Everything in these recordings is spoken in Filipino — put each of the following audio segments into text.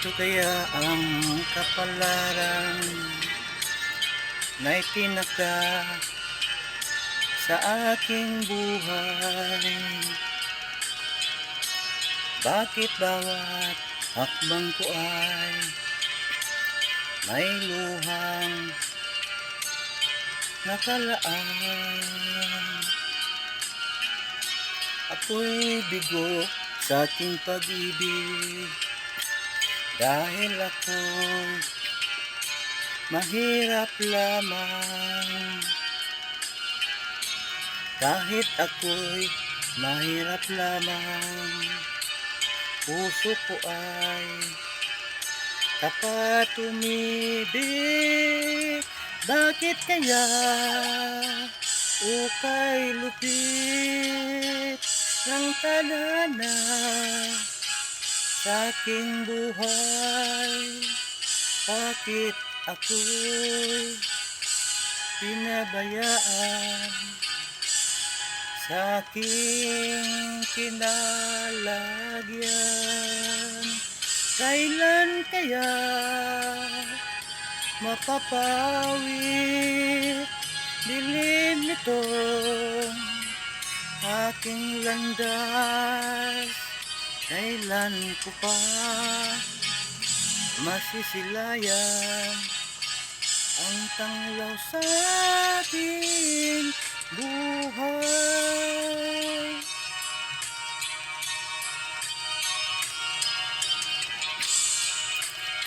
Ito kaya ang kapalaran na itinakda sa aking buhay. Bakit bawat hakbang ko ay may luhang nakalaan? Ako'y bigo sa aking pag-ibig dahil ako'y mahirap lamang. Kahit ako'y mahirap lamang, puso ko ay tapat umibig. Bakit kaya ukay lupit ng tadhana sa aking buhay? Bakit ako'y pinabayaan sa aking kinalagyan? Kailan kaya mapapawi dilim nitong aking landas? Kailan ko pa masisilayan ang tanglaw sa aking buhay?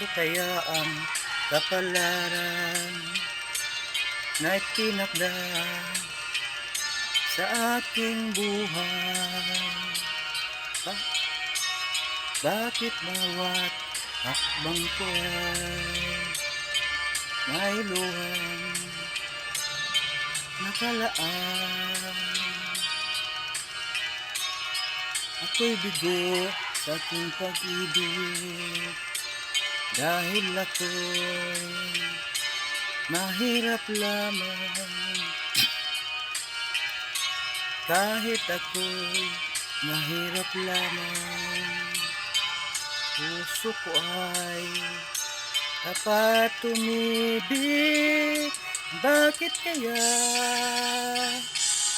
Ito kaya ang kapalaran na itinakda sa aking buhay. Bakit bawat hakbang ko ay may luhang nakalaan? Ako'y bigo sa aking pag-ibig dahil ako'y mahirap lamang. Kahit ako'y mahirap lamang, puso ko ay tapat umibig. Bakit kaya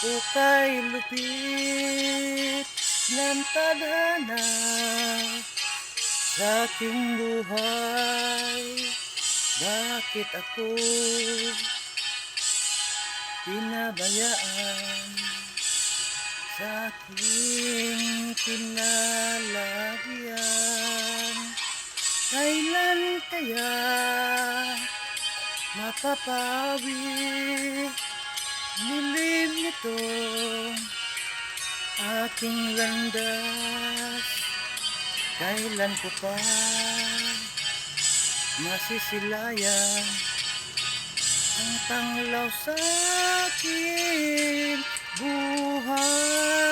ukay lupit ng tadhana sa aking buhay? Bakit ako pinabayaan sa aking kinalagyan? Kailan kaya mapapawi dilim nitong aking landas? Kailan ko pa masisilayan ang tanglaw sa aking buhay?